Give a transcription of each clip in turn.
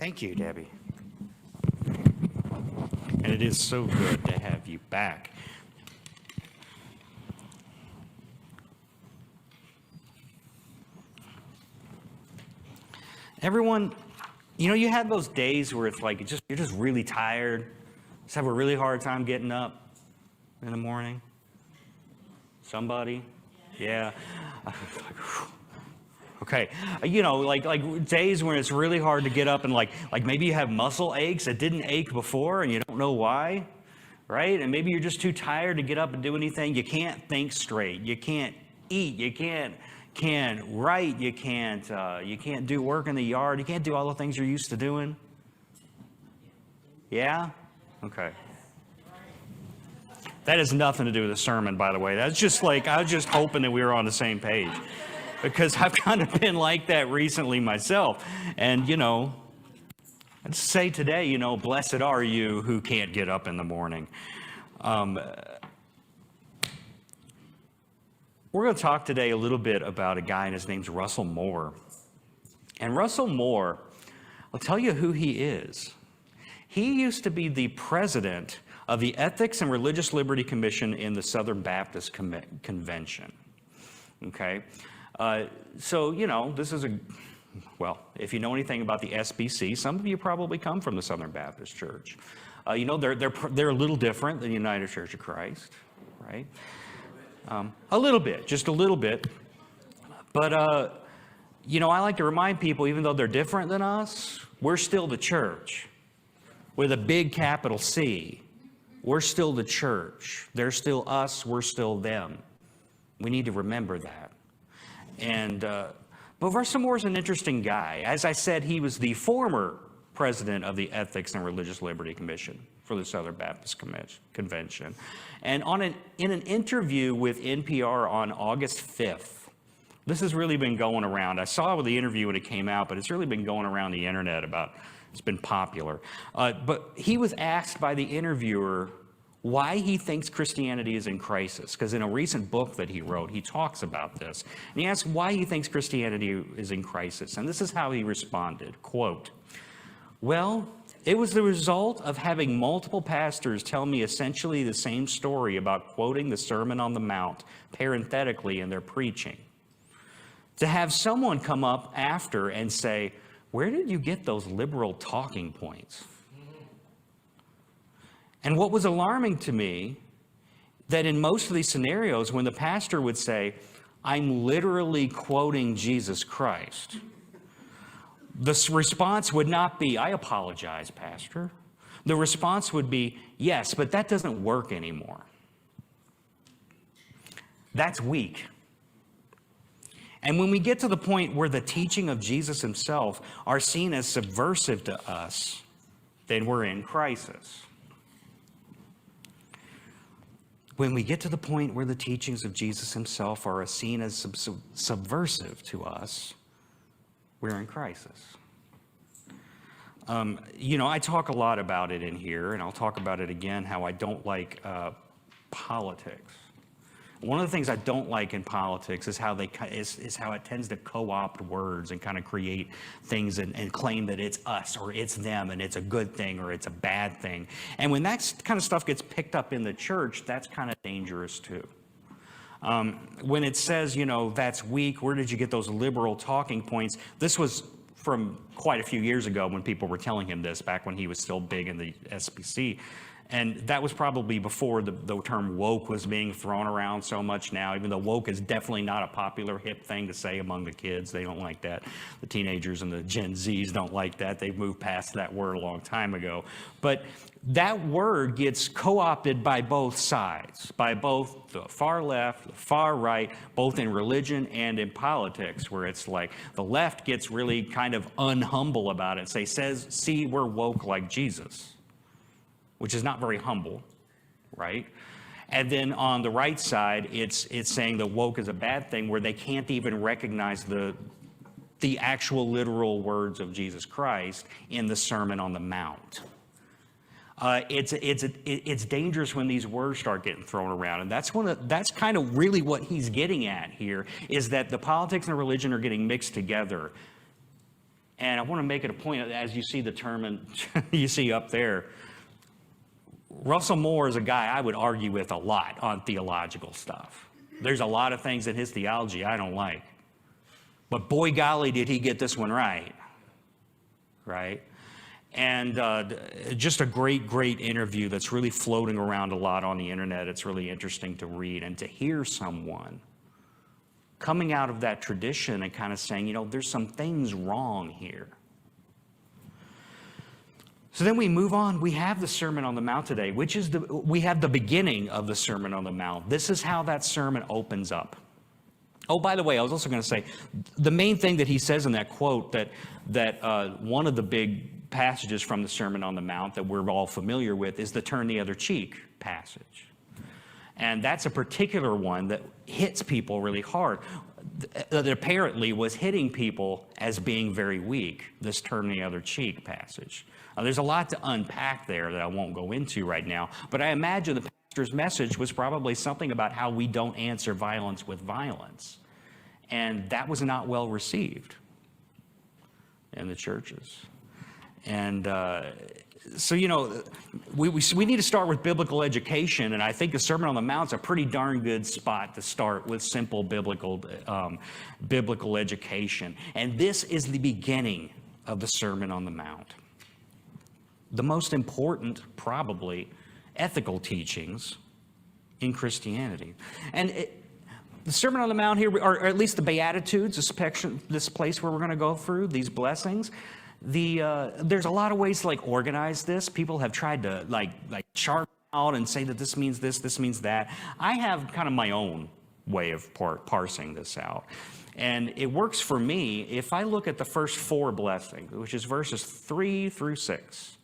Thank you, Debbie. And it is so good to have you back. Everyone, you have those days where it's like you're just really tired, just have a really hard time getting up in the morning. Somebody? Yeah. Okay, like days when it's really hard to get up and like maybe you have muscle aches that didn't ache before and you don't know why, right? And maybe you're just too tired to get up and do anything. You can't think straight. You can't eat. You can't write. You can't do work in the yard. You can't do all the things you're used to doing. Yeah? Okay. That has nothing to do with the sermon, by the way. That's just like, I was just hoping that we were on the same page. Because I've kind of been like that recently myself. And, I'd say today, blessed are you who can't get up in the morning. We're going to talk today a little bit about a guy, and his name's Russell Moore. And Russell Moore, I'll tell you who he is. He used to be the president of the Ethics and Religious Liberty Commission in the Southern Baptist Convention. Okay? So, this is if you know anything about the SBC, some of you probably come from the Southern Baptist Church. They're a little different than the United Church of Christ, right? A little bit, just a little bit. But, I like to remind people, even though they're different than us, we're still the church with a big capital C. We're still the church. They're still us. We're still them. We need to remember that. But Russell Moore is an interesting guy. As I said, he was the former president of the Ethics and Religious Liberty Commission for the Southern Baptist Convention. And in an interview with NPR on August 5th, this has really been going around. I saw the interview when it came out, but it's really been going around the internet it's been popular. But he was asked by the interviewer why he thinks Christianity is in crisis. Because in a recent book that he wrote, he talks about this. And he asked why he thinks Christianity is in crisis. And this is how he responded, quote, "Well, it was the result of having multiple pastors tell me essentially the same story about quoting the Sermon on the Mount parenthetically in their preaching. To have someone come up after and say, 'Where did you get those liberal talking points?' And what was alarming to me, that in most of these scenarios, when the pastor would say, 'I'm literally quoting Jesus Christ,' the response would not be, 'I apologize, Pastor.' The response would be, 'Yes, but that doesn't work anymore.' That's weak. And when we get to the point where the teaching of Jesus himself are seen as subversive to us, then we're in crisis. When we get to the point where the teachings of Jesus himself are seen as subversive to us, we're in crisis. I talk a lot about it in here, and I'll talk about it again, how I don't like politics. One of the things I don't like in politics is how it tends to co-opt words and kind of create things and claim that it's us or it's them and it's a good thing or it's a bad thing. And when that kind of stuff gets picked up in the church, that's kind of dangerous too. When it says, that's weak, where did you get those liberal talking points? This was from quite a few years ago when people were telling him this, back when he was still big in the SBC. And that was probably before the term woke was being thrown around so much now, even though woke is definitely not a popular hip thing to say among the kids. They don't like that. The teenagers and the Gen Zs don't like that. They've moved past that word a long time ago. But that word gets co-opted by both sides, by both the far left, the far right, both in religion and in politics, where it's like the left gets really kind of unhumble about it. Says, see, we're woke like Jesus, which is not very humble, right? And then on the right side, it's saying that woke is a bad thing, where they can't even recognize the actual literal words of Jesus Christ in the Sermon on the Mount. It's dangerous when these words start getting thrown around, and that's kind of really what he's getting at here, is that the politics and religion are getting mixed together. And I want to make it a point, as you see the term, and you see up there, Russell Moore is a guy I would argue with a lot on theological stuff. There's a lot of things in his theology I don't like. But boy golly, did he get this one right. Right? And just a great, great interview that's really floating around a lot on the internet. It's really interesting to read and to hear someone coming out of that tradition and kind of saying, you know, there's some things wrong here. So then we move on. We have the Sermon on the Mount today, which is we have the beginning of the Sermon on the Mount. This is how that sermon opens up. Oh, by the way, I was also going to say, the main thing that he says in that quote, that one of the big passages from the Sermon on the Mount that we're all familiar with is the turn the other cheek passage. And that's a particular one that hits people really hard. That apparently was hitting people as being very weak, this turn the other cheek passage. There's a lot to unpack there that I won't go into right now, but I imagine the pastor's message was probably something about how we don't answer violence with violence. And that was not well received in the churches. And so, you know, we need to start with biblical education, and I think the Sermon on the Mount's a pretty darn good spot to start with simple biblical education. And this is the beginning of the Sermon on the Mount. The most important, probably, ethical teachings in Christianity. And the Sermon on the Mount here, or at least the Beatitudes, this place where we're going to go through, these blessings, there's a lot of ways to like organize this. People have tried to like chart out and say that this means this means that. I have kind of my own way of parsing this out. And it works for me if I look at the first 4 blessings, which is verses 3 through 6.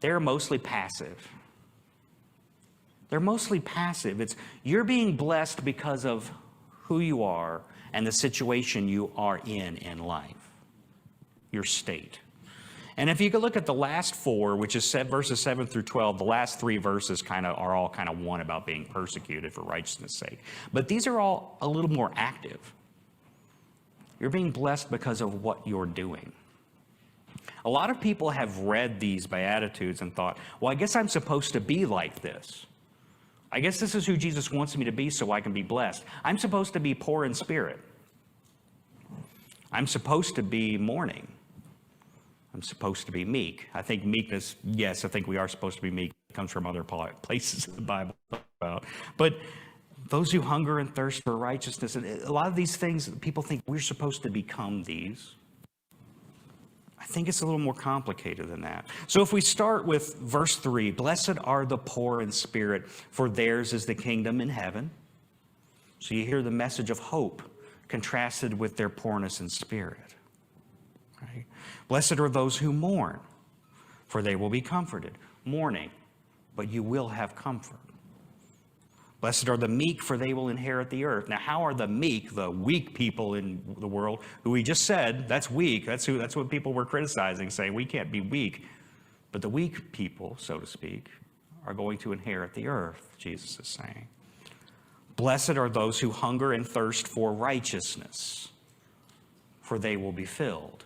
They're mostly passive. They're mostly passive. It's you're being blessed because of who you are and the situation you are in life, your state. And if you could look at the last 4, which is verses 7 through 12, the last 3 verses are all one about being persecuted for righteousness' sake. But these are all a little more active. You're being blessed because of what you're doing. A lot of people have read these Beatitudes and thought, well, I guess I'm supposed to be like this. I guess this is who Jesus wants me to be so I can be blessed. I'm supposed to be poor in spirit. I'm supposed to be mourning. I'm supposed to be meek. I think meekness, yes, I think we are supposed to be meek. It comes from other places in the Bible. But those who hunger and thirst for righteousness, and a lot of these things, people think we're supposed to become these. I think it's a little more complicated than that. So if we start with verse 3, blessed are the poor in spirit, for theirs is the kingdom in heaven. So you hear the message of hope contrasted with their poorness in spirit. Right? Blessed are those who mourn, for they will be comforted. Mourning, but you will have comfort. Blessed are the meek, for they will inherit the earth. Now, how are the meek, the weak people in the world, who we just said, that's weak. That's what people were criticizing, saying we can't be weak. But the weak people, so to speak, are going to inherit the earth, Jesus is saying. Blessed are those who hunger and thirst for righteousness, for they will be filled.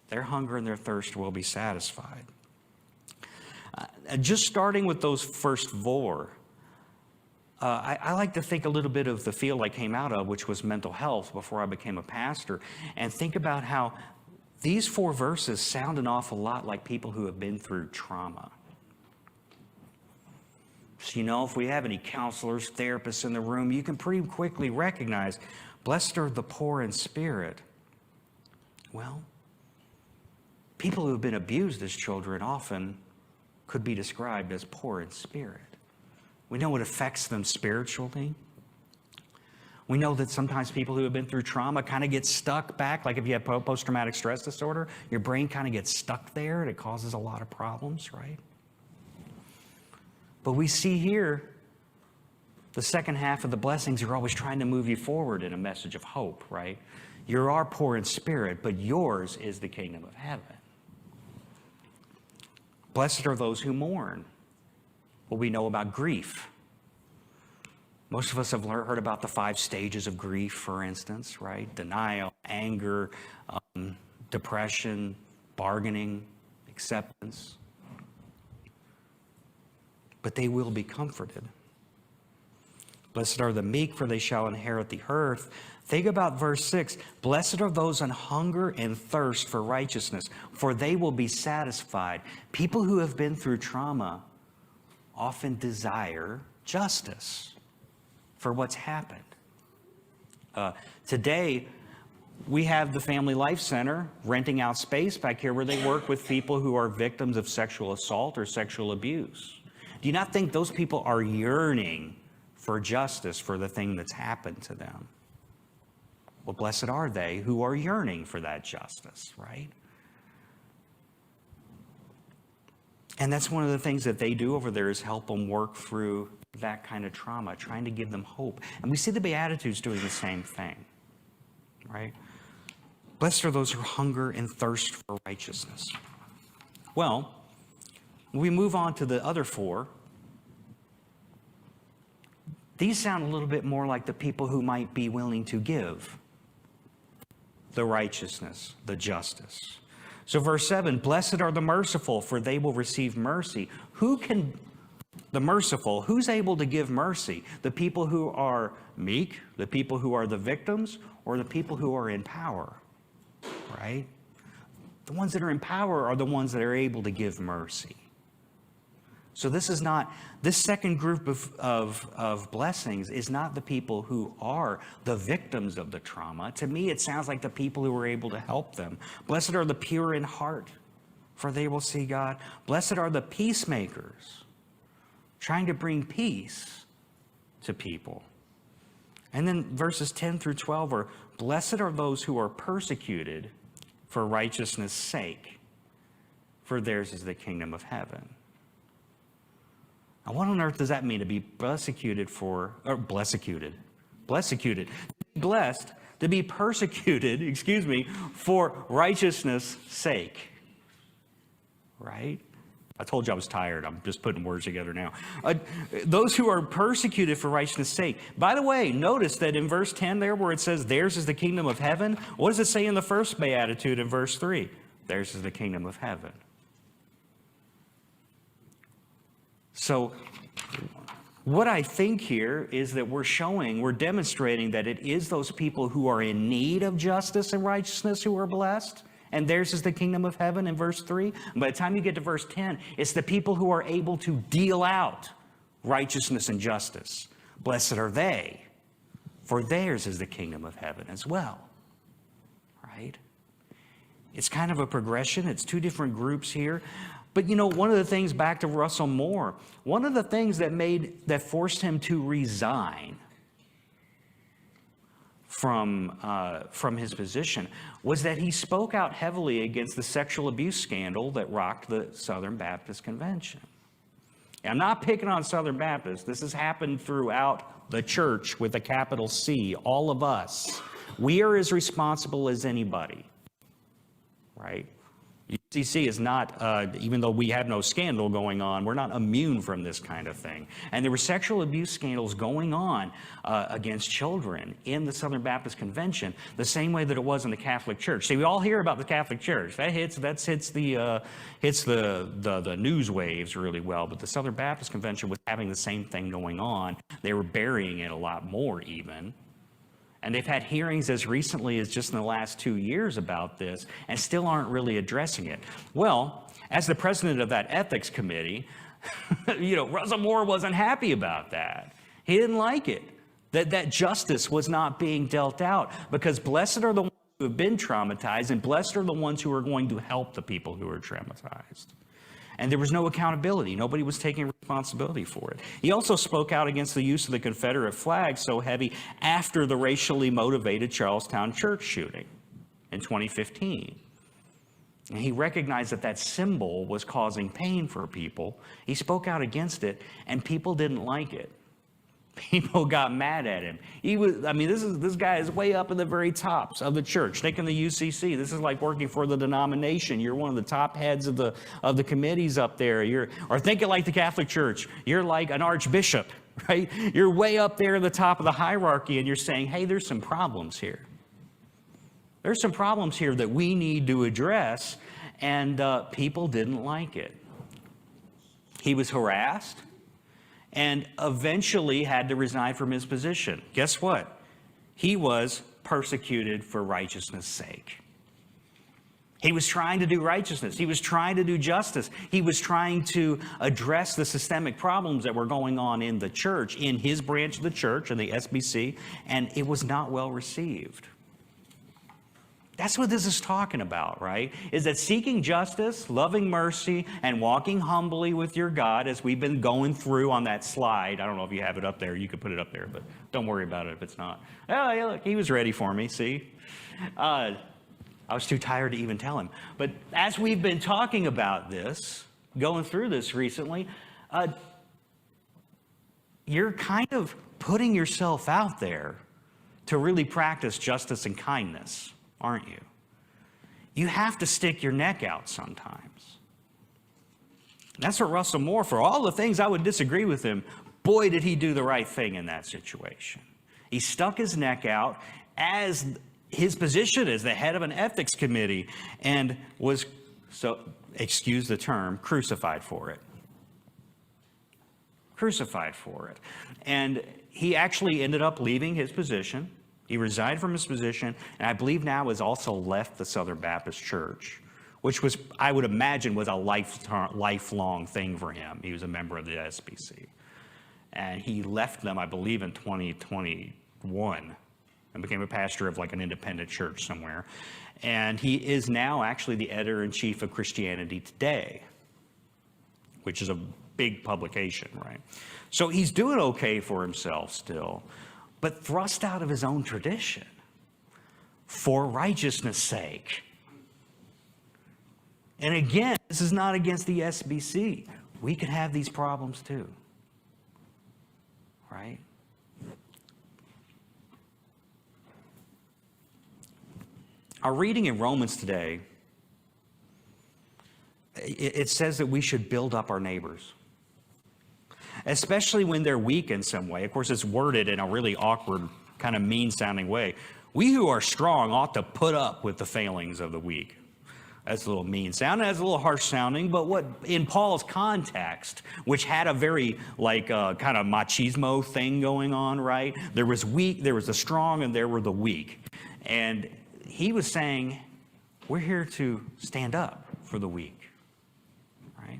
Their hunger and their thirst will be satisfied. Just starting with those first 4, I like to think a little bit of the field I came out of, which was mental health before I became a pastor, and think about how these 4 verses sound an awful lot like people who have been through trauma. So, you know, if we have any counselors, therapists in the room, you can pretty quickly recognize, blessed are the poor in spirit. Well, people who have been abused as children often could be described as poor in spirit. We know it affects them spiritually. We know that sometimes people who have been through trauma kind of get stuck back. Like if you have post-traumatic stress disorder, your brain kind of gets stuck there and it causes a lot of problems, right? But we see here, the second half of the blessings are always trying to move you forward in a message of hope, right? You are poor in spirit, but yours is the kingdom of heaven. Blessed are those who mourn. Well, we know about grief. Most of us have heard about the 5 stages of grief, for instance, right? Denial, anger, depression, bargaining, acceptance. But they will be comforted. Blessed are the meek, for they shall inherit the earth. Think about verse 6. Blessed are those on hunger and thirst for righteousness, for they will be satisfied. People who have been through trauma often desire justice for what's happened. Today, we have the Family Life Center renting out space back here where they work with people who are victims of sexual assault or sexual abuse. Do you not think those people are yearning for justice for the thing that's happened to them? Well, blessed are they who are yearning for that justice, right? And that's one of the things that they do over there is help them work through that kind of trauma, trying to give them hope. And we see the Beatitudes doing the same thing, right? Blessed are those who hunger and thirst for righteousness. Well, we move on to the other four. These sound a little bit more like the people who might be willing to give the righteousness, the justice. So verse 7, blessed are the merciful, for they will receive mercy. The merciful, who's able to give mercy? The people who are meek, the people who are the victims, or the people who are in power, right? The ones that are in power are the ones that are able to give mercy. So this second group of blessings is not the people who are the victims of the trauma. To me, it sounds like the people who are able to help them. Blessed are the pure in heart, for they will see God. Blessed are the peacemakers, trying to bring peace to people. And then verses 10 through 12 are, blessed are those who are persecuted for righteousness' sake, for theirs is the kingdom of heaven. Now, what on earth does that mean, to be blessed, to be persecuted, for righteousness' sake, right? I told you I was tired. I'm just putting words together now. Those who are persecuted for righteousness' sake. By the way, notice that in verse 10 there where it says, theirs is the kingdom of heaven, what does it say in the first beatitude in verse 3? Theirs is the kingdom of heaven. So what I think here is that we're demonstrating that it is those people who are in need of justice and righteousness who are blessed, and theirs is the kingdom of heaven in verse 3. And by the time you get to verse 10, it's the people who are able to deal out righteousness and justice. Blessed are they, for theirs is the kingdom of heaven as well, right? It's kind of a progression. It's two different groups here. But one of the things, back to Russell Moore, one of the things that forced him to resign from his position was that he spoke out heavily against the sexual abuse scandal that rocked the Southern Baptist Convention. And I'm not picking on Southern Baptists. This has happened throughout the church with a capital C, all of us. We are as responsible as anybody, right? UCC is not, even though we have no scandal going on, we're not immune from this kind of thing. And there were sexual abuse scandals going on against children in the Southern Baptist Convention, the same way that it was in the Catholic Church. See, we all hear about the Catholic Church. That hits the news waves really well. But the Southern Baptist Convention was having the same thing going on. They were burying it a lot more even. And they've had hearings as recently as just in the last 2 years about this and still aren't really addressing it. Well, as the president of that ethics committee, Russell Moore wasn't happy about that. He didn't like it, that justice was not being dealt out, because blessed are the ones who have been traumatized, and blessed are the ones who are going to help the people who are traumatized. And there was no accountability. Nobody was taking responsibility for it. He also spoke out against the use of the Confederate flag so heavy after the racially motivated Charlestown church shooting in 2015. And he recognized that symbol was causing pain for people. He spoke out against it, and people didn't like it. People got mad at him. This guy is way up in the very tops of the church, taking the UCC. This is like working for the denomination. You're one of the top heads of the committees up there. Or think it like the Catholic Church. You're like an archbishop, right? You're way up there at the top of the hierarchy, and you're saying, hey, there's some problems here. There's some problems here that we need to address, and people didn't like it. He was harassed and eventually had to resign from his position. Guess what? He was persecuted for righteousness' sake. He was trying to do righteousness. He was trying to do justice. He was trying to address the systemic problems that were going on in the church, in his branch of the church, in the SBC, and it was not well received. That's what this is talking about, right? Is that seeking justice, loving mercy, and walking humbly with your God, as we've been going through on that slide. I don't know if you have it up there. You could put it up there, but don't worry about it if it's not. Oh, yeah, look, he was ready for me, see? I was too tired to even tell him. But as we've been talking about this, going through this recently, you're kind of putting yourself out there to really practice justice and kindness, aren't you? You have to stick your neck out sometimes. That's what Russell Moore, for all the things I would disagree with him, boy, did he do the right thing in that situation. He stuck his neck out as his position as the head of an ethics committee and was, so excuse the term, crucified for it. Crucified for it. And he actually ended up leaving his position. He resigned from his position, and I believe now has also left the Southern Baptist Church, which was, I would imagine, was a lifelong thing for him. He was a member of the SBC. And he left them, I believe, in 2021. And became a pastor of like an independent church somewhere. And he is now actually the editor-in-chief of Christianity Today, which is a big publication, right? So he's doing okay for himself still, but thrust out of his own tradition for righteousness' sake. And again, this is not against the SBC. We could have these problems too, right? Our reading in Romans today, it says that we should build up our neighbors, especially when they're weak in some way. Of course, it's worded in a really awkward, kind of mean-sounding way. We who are strong ought to put up with the failings of the weak. That's a little mean-sounding, that's a little harsh-sounding, but what in Paul's context, which had a very kind of machismo thing going on, right? There was weak, there was the strong, and there were the weak. And he was saying, we're here to stand up for the weak, right?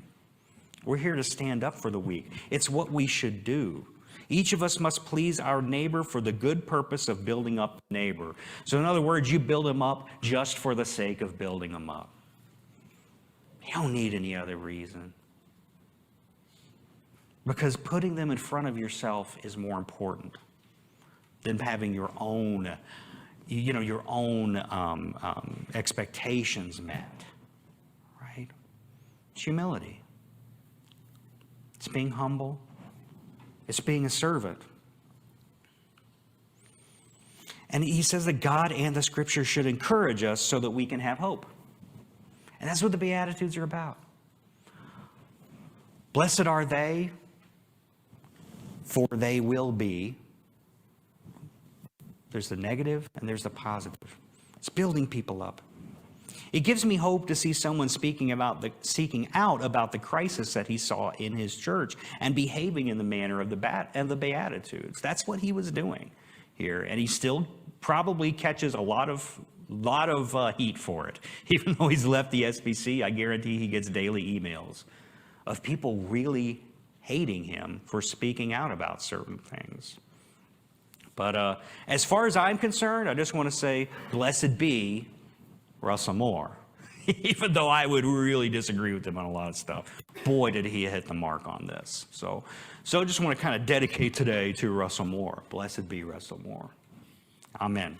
We're here to stand up for the weak. It's what we should do. Each of us must please our neighbor for the good purpose of building up the neighbor. So in other words, you build them up just for the sake of building them up. You don't need any other reason. Because putting them in front of yourself is more important than having your own expectations met, right? It's humility. It's being humble. It's being a servant. And he says that God and the Scripture should encourage us so that we can have hope. And that's what the Beatitudes are about. Blessed are they, for they will be. There's the negative and there's the positive. It's building people up. It gives me hope to see someone seeking out about the crisis that he saw in his church and behaving in the manner of the Beatitudes. That's what he was doing here, and he still probably catches a lot of heat for it. Even though he's left the SBC, I guarantee he gets daily emails of people really hating him for speaking out about certain things. But as far as I'm concerned, I just want to say, blessed be Russell Moore. Even though I would really disagree with him on a lot of stuff. Boy, did he hit the mark on this. So I just want to kind of dedicate today to Russell Moore. Blessed be Russell Moore. Amen.